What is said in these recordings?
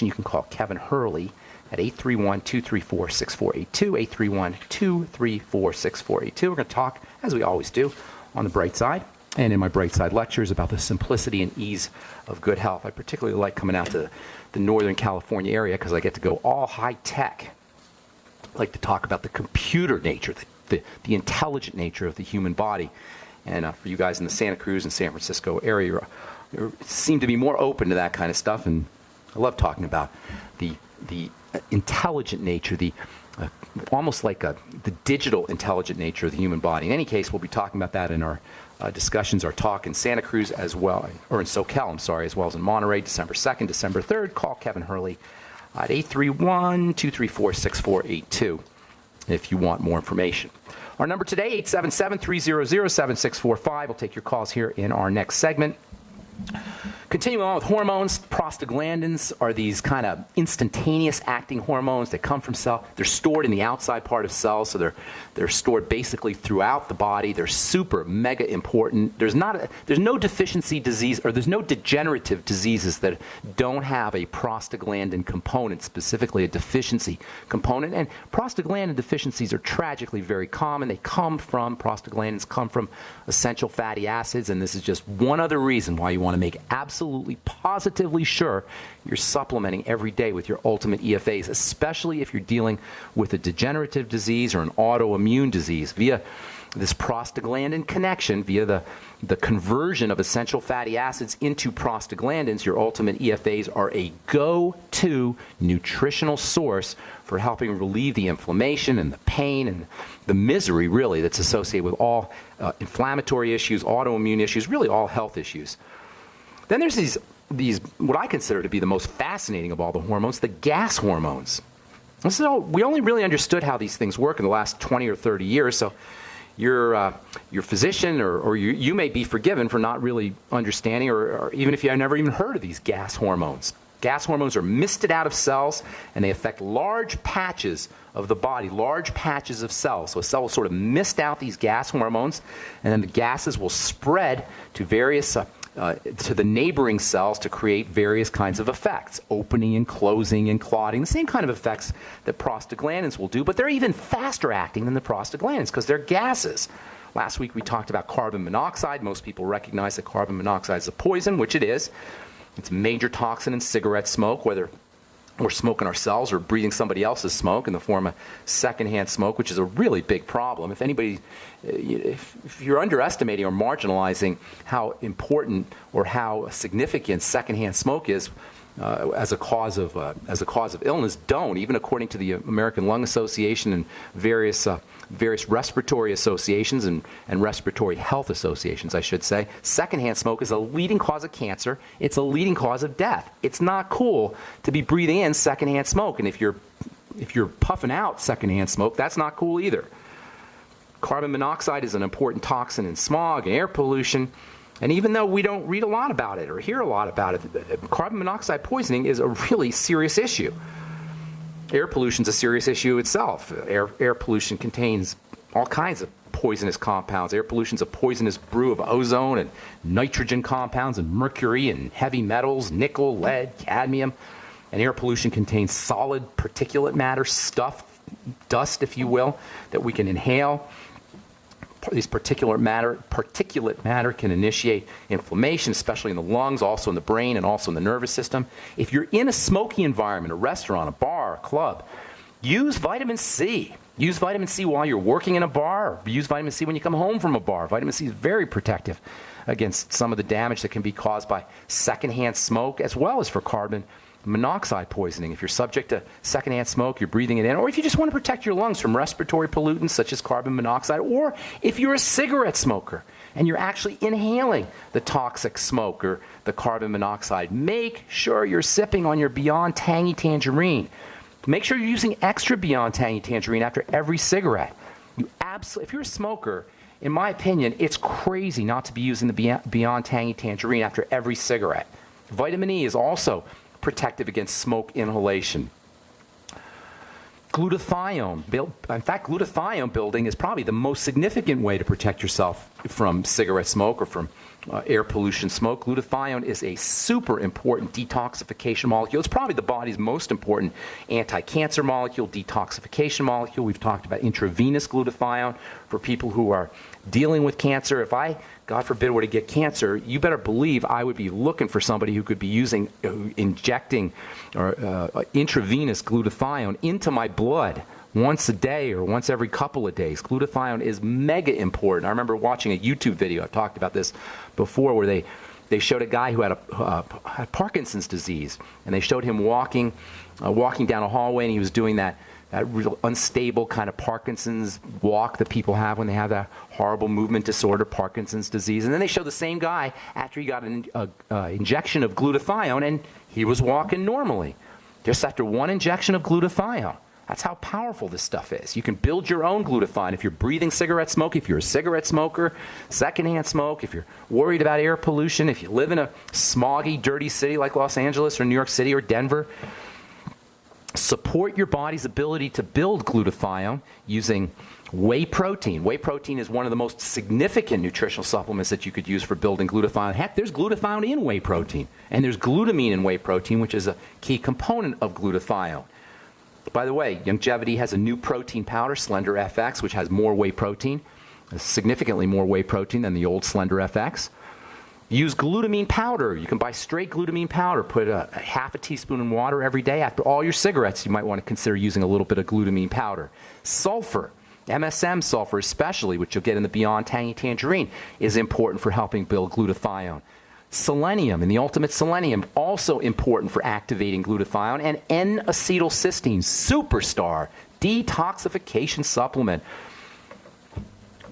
You can call Kevin Hurley at 831-234-6482, 831-234-6482. We're going to talk, as we always do, on the bright side and in my bright side lectures about the simplicity and ease of good health. I particularly like coming out to the Northern California area because I get to go all high tech. I like to talk about the computer nature, the intelligent nature of the human body. And for you guys in the Santa Cruz and San Francisco area, you seem to be more open to that kind of stuff. And I love talking about the intelligent nature, almost like the digital intelligent nature of the human body. In any case, we'll be talking about that in our discussions, our talk in Santa Cruz as well, or in SoCal, I'm sorry, as well as in Monterey, December 2nd, December 3rd. Call Kevin Hurley at 831-234-6482 if you want more information. Our number today, 877-300-7645. We'll take your calls here in our next segment. Continuing on with hormones, prostaglandins are these kind of instantaneous acting hormones that come from cells. They're stored in the outside part of cells, so they're stored basically throughout the body. They're super, mega important. There's no deficiency disease, or there's no degenerative diseases that don't have a prostaglandin component, specifically a deficiency component. And prostaglandin deficiencies are tragically very common. Prostaglandins come from essential fatty acids, and this is just one other reason why you want to make absolutely positively sure you're supplementing every day with your ultimate EFAs, especially if you're dealing with a degenerative disease or an autoimmune disease. Via this prostaglandin connection, via the conversion of essential fatty acids into prostaglandins, your ultimate EFAs are a go-to nutritional source for helping relieve the inflammation and the pain and the misery, really, that's associated with all inflammatory issues, autoimmune issues, really all health issues. Then there's these what I consider to be the most fascinating of all the hormones, the gas hormones. So we only really understood how these things work in the last 20 or 30 years, so your physician or you may be forgiven for not really understanding, or even if you have never even heard of these gas hormones. Gas hormones are misted out of cells, and they affect large patches of the body, large patches of cells. So a cell will sort of mist out these gas hormones, and then the gases will spread to various to the neighboring cells to create various kinds of effects, opening and closing and clotting, the same kind of effects that prostaglandins will do, but they're even faster acting than the prostaglandins because they're gases. Last week we talked about carbon monoxide. Most people recognize that carbon monoxide is a poison, which it is. It's a major toxin in cigarette smoke, whether we're smoking ourselves or breathing somebody else's smoke in the form of secondhand smoke, which is a really big problem. If you're underestimating or marginalizing how important or how significant secondhand smoke is as a cause of illness, don't. Even according to the American Lung Association and various respiratory associations and respiratory health associations, I should say, secondhand smoke is a leading cause of cancer. It's a leading cause of death. It's not cool to be breathing in secondhand smoke, and if you're puffing out secondhand smoke, that's not cool either. Carbon monoxide is an important toxin in smog and air pollution. And even though we don't read a lot about it or hear a lot about it, carbon monoxide poisoning is a really serious issue. Air pollution is a serious issue itself. Air pollution contains all kinds of poisonous compounds. Air pollution is a poisonous brew of ozone and nitrogen compounds and mercury and heavy metals, nickel, lead, cadmium. And air pollution contains solid particulate matter, dust, if you will, that we can inhale. These particulate matter can initiate inflammation, especially in the lungs, also in the brain, and also in the nervous system. If you're in a smoky environment, a restaurant, a bar, a club, use vitamin C. Use vitamin C while you're working in a bar, or use vitamin C when you come home from a bar. Vitamin C is very protective against some of the damage that can be caused by secondhand smoke, as well as for carbon monoxide poisoning. If you're subject to secondhand smoke, you're breathing it in, or if you just want to protect your lungs from respiratory pollutants such as carbon monoxide, or if you're a cigarette smoker and you're actually inhaling the toxic smoke or the carbon monoxide, make sure you're sipping on your Beyond Tangy Tangerine. Make sure you're using extra Beyond Tangy Tangerine after every cigarette. If you're a smoker, in my opinion, it's crazy not to be using the Beyond Tangy Tangerine after every cigarette. Vitamin E is also protective against smoke inhalation. Glutathione. In fact, glutathione building is probably the most significant way to protect yourself from cigarette smoke or from air pollution smoke. Glutathione is a super important detoxification molecule. It's probably the body's most important anti-cancer molecule, detoxification molecule. We've talked about intravenous glutathione for people who are dealing with cancer. If I, God forbid, were to get cancer, you better believe I would be looking for somebody who could be injecting intravenous glutathione into my blood once a day or once every couple of days. Glutathione is mega important. I remember watching a YouTube video, I've talked about this before, where they showed a guy who had had Parkinson's disease, and they showed him walking down a hallway, and he was doing that real unstable kind of Parkinson's walk that people have when they have that horrible movement disorder, Parkinson's disease. And then they showed the same guy after he got an injection of glutathione, and he was walking normally, just after one injection of glutathione. That's how powerful this stuff is. You can build your own glutathione if you're breathing cigarette smoke, if you're a cigarette smoker, secondhand smoke, if you're worried about air pollution, if you live in a smoggy, dirty city like Los Angeles or New York City or Denver. Support your body's ability to build glutathione using whey protein. Whey protein is one of the most significant nutritional supplements that you could use for building glutathione. Heck, there's glutathione in whey protein, and there's glutamine in whey protein, which is a key component of glutathione. By the way, Youngevity has a new protein powder, Slender FX, which has more whey protein, significantly more whey protein than the old Slender FX. Use glutamine powder. You can buy straight glutamine powder. Put a half a teaspoon in water every day. After all your cigarettes, you might want to consider using a little bit of glutamine powder. Sulfur, MSM sulfur especially, which you'll get in the Beyond Tangy Tangerine, is important for helping build glutathione. Selenium, and the ultimate selenium, also important for activating glutathione. And N-acetylcysteine, superstar detoxification supplement.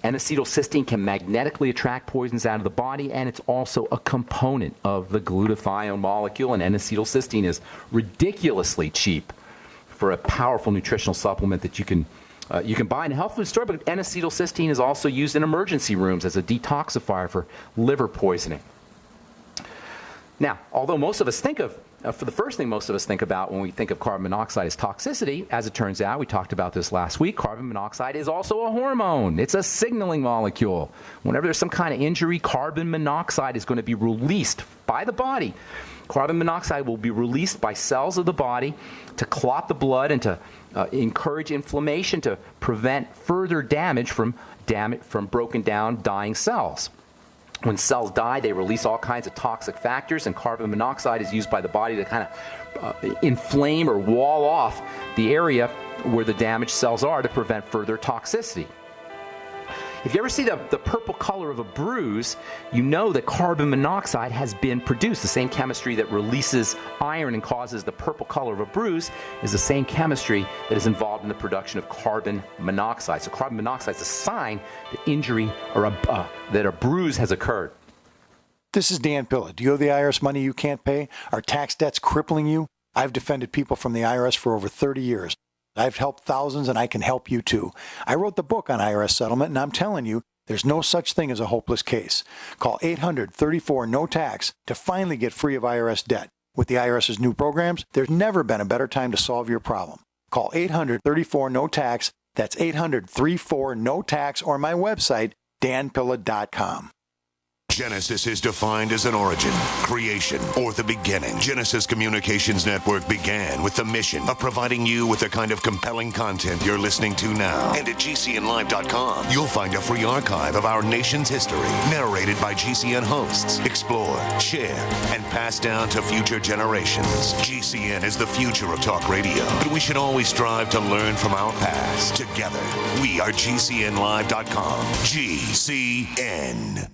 N-acetylcysteine can magnetically attract poisons out of the body, and it's also a component of the glutathione molecule. And N-acetylcysteine is ridiculously cheap for a powerful nutritional supplement that you can buy in a health food store. But N-acetylcysteine is also used in emergency rooms as a detoxifier for liver poisoning. Now, although most of us think of, for the first thing most of us think about when we think of carbon monoxide is toxicity, as it turns out, we talked about this last week, carbon monoxide is also a hormone. It's a signaling molecule. Whenever there's some kind of injury, carbon monoxide is going to be released by the body. Carbon monoxide will be released by cells of the body to clot the blood and to encourage inflammation to prevent further damage from broken down, dying cells. When cells die, they release all kinds of toxic factors, and carbon monoxide is used by the body to kind of inflame or wall off the area where the damaged cells are to prevent further toxicity. If you ever see the purple color of a bruise, you know that carbon monoxide has been produced. The same chemistry that releases iron and causes the purple color of a bruise is the same chemistry that is involved in the production of carbon monoxide. So carbon monoxide is a sign that injury or that a bruise has occurred. This is Dan Pilla. Do you owe the IRS money you can't pay? Are tax debts crippling you? I've defended people from the IRS for over 30 years. I've helped thousands, and I can help you too. I wrote the book on IRS settlement, and I'm telling you, there's no such thing as a hopeless case. Call 800-34-NO-TAX to finally get free of IRS debt. With the IRS's new programs, there's never been a better time to solve your problem. Call 800-34-NO-TAX. That's 800-34-NO-TAX, or my website, danpilla.com. Genesis is defined as an origin, creation, or the beginning. Genesis Communications Network began with the mission of providing you with the kind of compelling content you're listening to now. And at GCNlive.com, you'll find a free archive of our nation's history, narrated by GCN hosts, explored, shared, and passed down to future generations. GCN is the future of talk radio, but we should always strive to learn from our past. Together, we are GCNlive.com. GCN.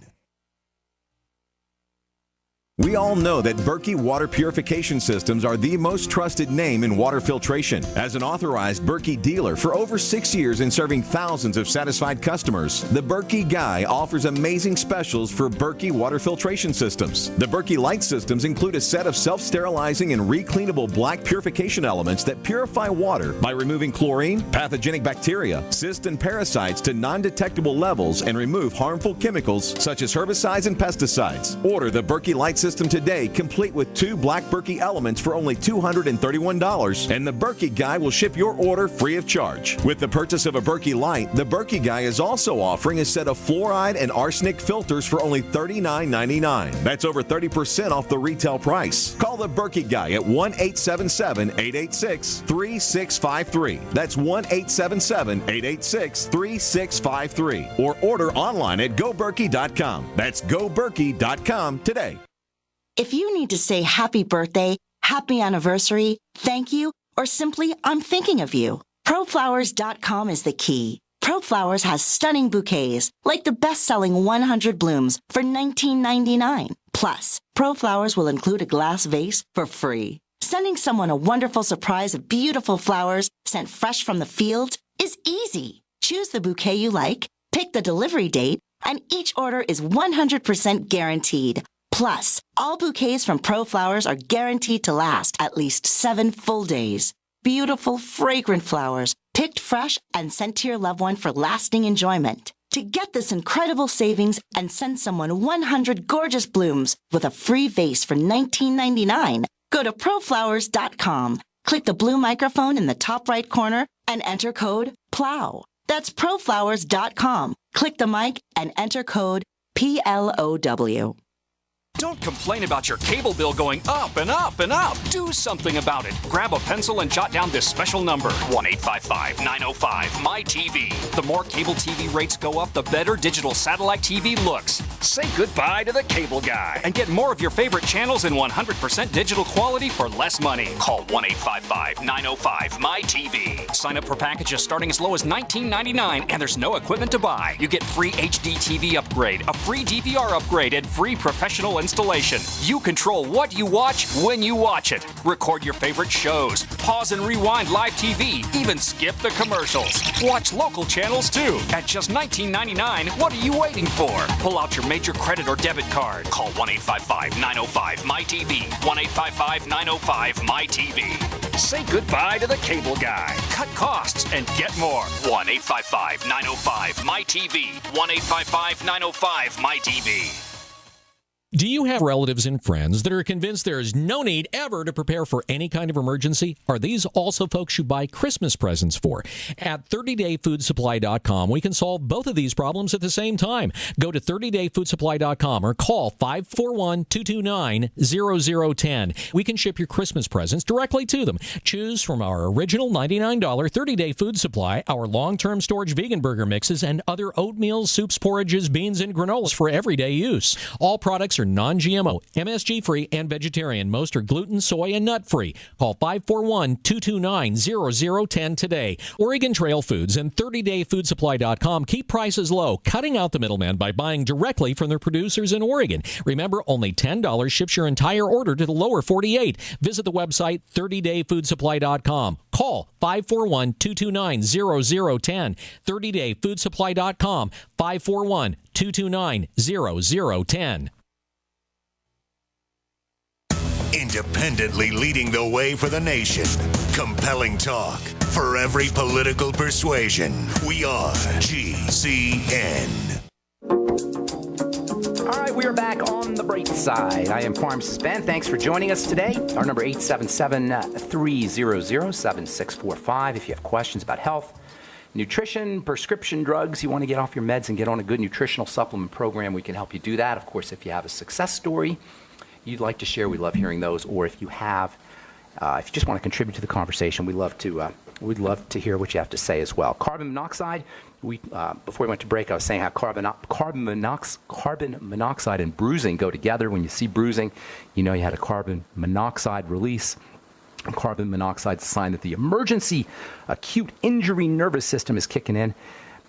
We all know that Berkey Water Purification Systems are the most trusted name in water filtration. As an authorized Berkey dealer for over 6 years and serving thousands of satisfied customers, the Berkey Guy offers amazing specials for Berkey Water Filtration Systems. The Berkey Light Systems include a set of self-sterilizing and recleanable black purification elements that purify water by removing chlorine, pathogenic bacteria, cysts, and parasites to non-detectable levels and remove harmful chemicals such as herbicides and pesticides. Order the Berkey Light system today, complete with 2 black Berkey elements for only $231, and the Berkey Guy will ship your order free of charge. With the purchase of a Berkey Light, the Berkey Guy is also offering a set of fluoride and arsenic filters for only $39.99. That's over 30% off the retail price. Call the Berkey Guy at 1-877-886-3653. That's 1-877-886-3653. Or order online at goberkey.com. That's goberkey.com today. If you need to say happy birthday, happy anniversary, thank you, or simply I'm thinking of you, ProFlowers.com is the key. ProFlowers has stunning bouquets, like the best-selling 100 blooms for $19.99. Plus, ProFlowers will include a glass vase for free. Sending someone a wonderful surprise of beautiful flowers sent fresh from the field is easy. Choose the bouquet you like, pick the delivery date, and each order is 100% guaranteed. Plus, all bouquets from ProFlowers are guaranteed to last at least 7 full days. Beautiful, fragrant flowers, picked fresh and sent to your loved one for lasting enjoyment. To get this incredible savings and send someone 100 gorgeous blooms with a free vase for $19.99, go to proflowers.com. Click the blue microphone in the top right corner and enter code PLOW. That's proflowers.com. Click the mic and enter code PLOW. Don't complain about your cable bill going up and up and up. Do something about it. Grab a pencil and jot down this special number, 1-855-905-MY-TV. The more cable TV rates go up, the better digital satellite TV looks. Say goodbye to the cable guy and get more of your favorite channels in 100% digital quality for less money. Call 1-855-905-MY-TV. Sign up for packages starting as low as $19.99, and there's no equipment to buy. You get free HD TV upgrade, a free DVR upgrade, and free professional installation. You control what you watch when you watch it. Record your favorite shows, pause and rewind live TV, even skip the commercials. Watch local channels too. At just $19.99, what are you waiting for? Pull out your major credit or debit card. Call 1-855-905-MY-TV. 1-855-905-MY-TV. Say goodbye to the cable guy. Cut costs and get more. 1-855-905-MY-TV. 1-855-905-MY-TV. Do you have relatives and friends that are convinced there is no need ever to prepare for any kind of emergency? Are these also folks you buy Christmas presents for? At 30dayfoodsupply.com, we can solve both of these problems at the same time. Go to 30dayfoodsupply.com or call 541-229-0010. We can ship your Christmas presents directly to them. Choose from our original $99 30-day food supply, our long-term storage vegan burger mixes, and other oatmeal, soups, porridges, beans, and granolas for everyday use. All products are non-GMO, MSG-free, and vegetarian. Most are gluten, soy, and nut-free. Call 541-229-0010 today. Oregon Trail Foods and 30dayfoodsupply.com keep prices low, cutting out the middleman by buying directly from their producers in Oregon. Remember, only $10 ships your entire order to the lower 48. Visit the website 30dayfoodsupply.com. Call 541-229-0010. 30dayfoodsupply.com. 541-229-0010. Independently leading the way for the nation. Compelling talk for every political persuasion. We are GCN. All right, we are back on the bright side. I am Pharmacist Ben. Thanks for joining us today. Our number 877-300-7645. If you have questions about health, nutrition, prescription drugs, you want to get off your meds and get on a good nutritional supplement program, we can help you do that. Of course, if you have a success story you'd like to share, we love hearing those. Or if you have, if you just want to contribute to the conversation, we'd love to hear what you have to say as well. Carbon monoxide. Before we went to break, I was saying how carbon monoxide and bruising go together. When you see bruising, you know you had a carbon monoxide release. Carbon monoxide is a sign that the emergency acute injury nervous system is kicking in.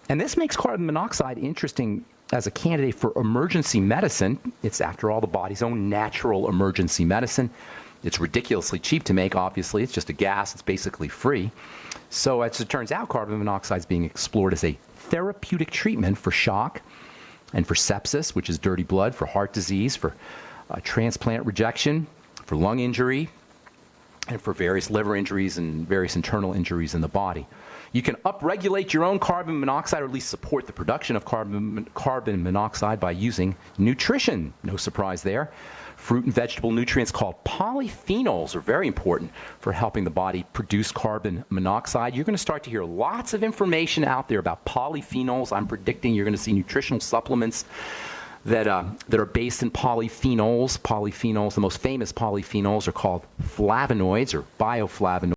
And this makes carbon monoxide interesting as a candidate for emergency medicine. It's, after all, the body's own natural emergency medicine. It's ridiculously cheap to make, obviously. It's just a gas. It's basically free. So as it turns out, carbon monoxide is being explored as a therapeutic treatment for shock and for sepsis, which is dirty blood, for heart disease, for transplant rejection, for lung injury, and for various liver injuries and various internal injuries in the body. You can upregulate your own carbon monoxide, or at least support the production of carbon monoxide by using nutrition. No surprise there. Fruit and vegetable nutrients called polyphenols are very important for helping the body produce carbon monoxide. You're going to start to hear lots of information out there about polyphenols. I'm predicting you're going to see nutritional supplements that are based in polyphenols. Polyphenols, the most famous polyphenols are called flavonoids or bioflavonoids.